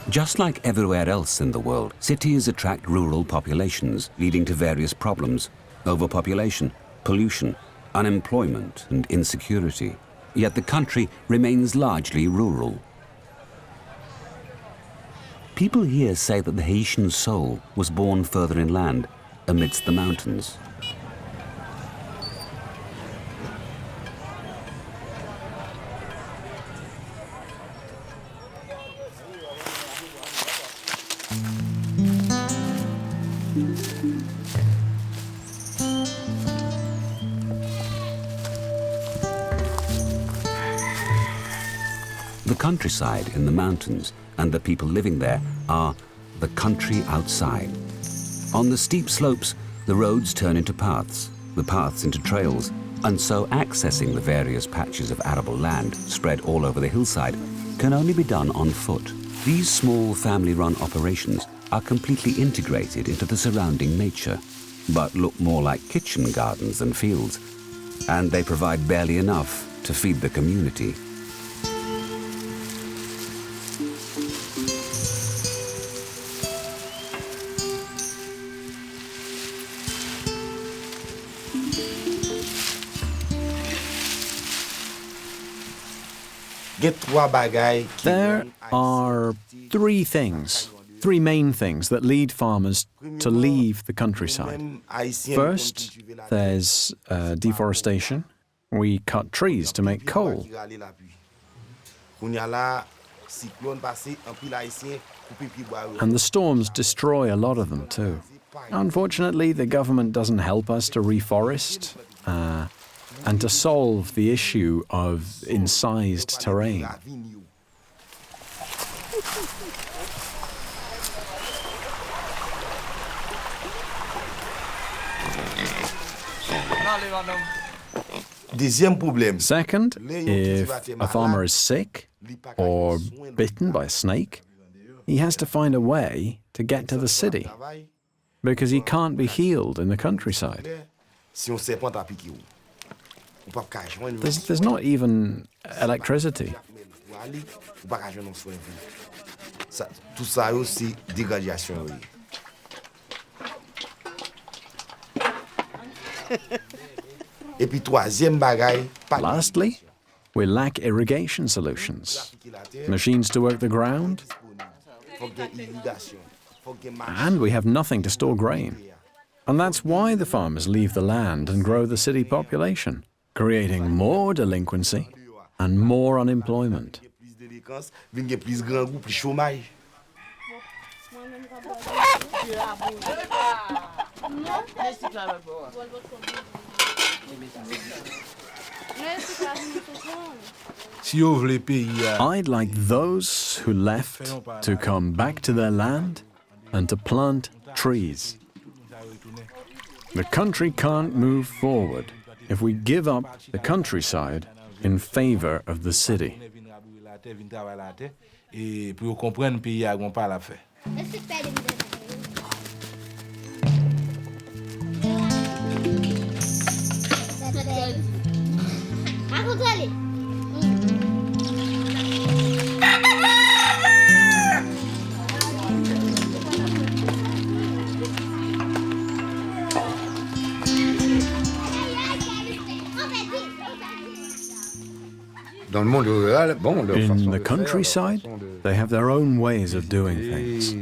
Just like everywhere else in the world, cities attract rural populations, leading to various problems: overpopulation, pollution, unemployment, and insecurity. Yet the country remains largely rural. People here say that the Haitian soul was born further inland, amidst the mountains. The countryside in the mountains and the people living there are the country outside. On the steep slopes, the roads turn into paths, the paths into trails, and so accessing the various patches of arable land spread all over the hillside can only be done on foot. These small family-run operations are completely integrated into the surrounding nature, but look more like kitchen gardens than fields, and they provide barely enough to feed the community. There are three main things that lead farmers to leave the countryside. First, there's deforestation. We cut trees to make coal. And the storms destroy a lot of them too. Unfortunately, the government doesn't help us to reforest and to solve the issue of incised terrain. Second, if a farmer is sick or bitten by a snake, he has to find a way to get to the city because he can't be healed in the countryside. There's not even electricity. Lastly, we lack irrigation solutions, machines to work the ground, and we have nothing to store grain. And that's why the farmers leave the land and grow the city population, creating more delinquency and more unemployment. I'd like those who left to come back to their land and to plant trees. The country can't move forward if we give up the countryside in favor of the city. In the countryside, they have their own ways of doing things,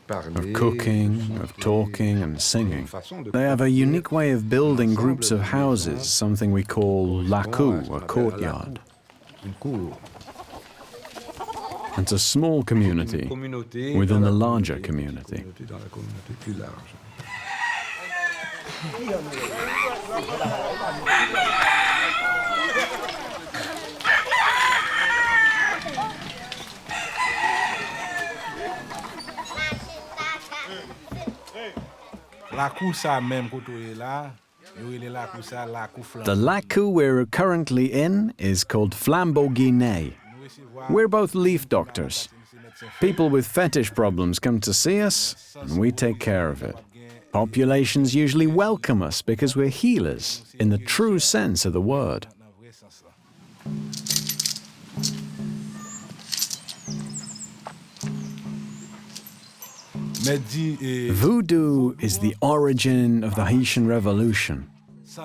of cooking, of talking and singing. They have a unique way of building groups of houses, something we call lakou, a courtyard. It's a small community within a larger community. The lakou we're currently in is called Flambeau-Guinée. We're both leaf doctors. People with fetish problems come to see us, and we take care of it. Populations usually welcome us because we're healers in the true sense of the word. Voodoo is the origin of the Haitian Revolution.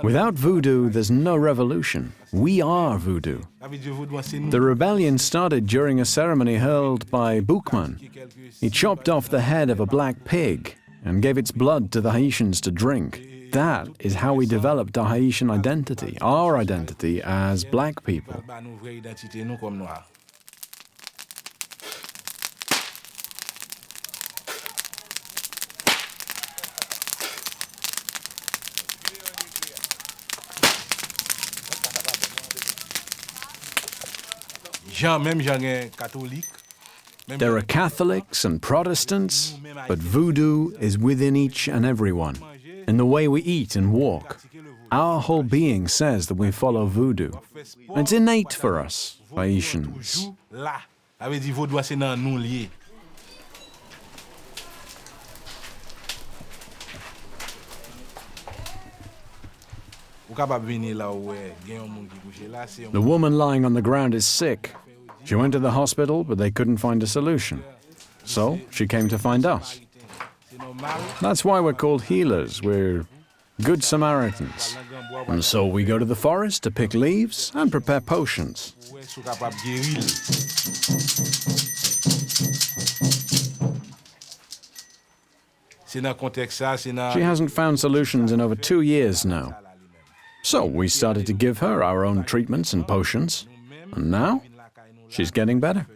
Without voodoo, there's no revolution. We are voodoo. The rebellion started during a ceremony held by Boukman. He chopped off the head of a black pig and gave its blood to the Haitians to drink. That is how we developed our Haitian identity, our identity as black people. There are Catholics and Protestants, but voodoo is within each and every one, in the way we eat and walk. Our whole being says that we follow voodoo. It's innate for us, Haitians. The woman lying on the ground is sick. She went to the hospital, but they couldn't find a solution. So she came to find us. That's why we're called healers. We're good Samaritans. And so we go to the forest to pick leaves and prepare potions. She hasn't found solutions in over 2 years now. So we started to give her our own treatments and potions. And now, she's getting better.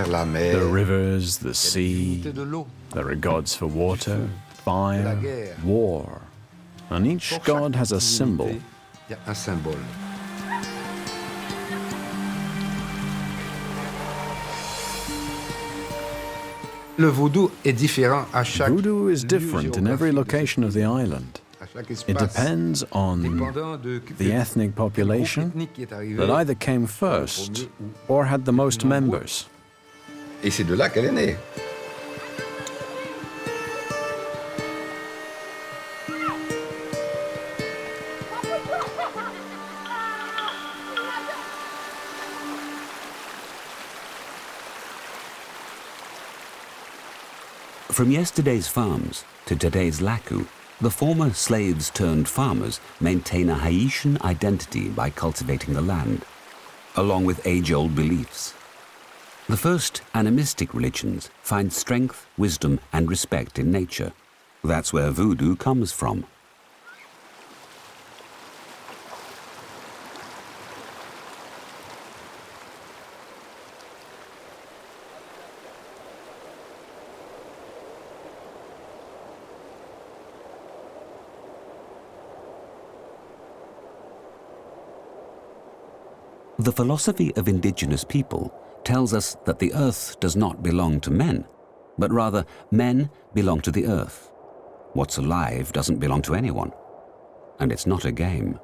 The rivers, the sea, there are gods for water, fire, war, and each god has a symbol. Voodoo is different in every location of the island. It depends on the ethnic population that either came first or had the most members. Et c'est de là qu'elle est née. From yesterday's farms to today's Laku, the former slaves turned farmers maintain a Haitian identity by cultivating the land, along with age-old beliefs. The first animistic religions find strength, wisdom, and respect in nature. That's where voodoo comes from. The philosophy of indigenous people tells us that the earth does not belong to men, but rather men belong to the earth. What's alive doesn't belong to anyone, and it's not a game.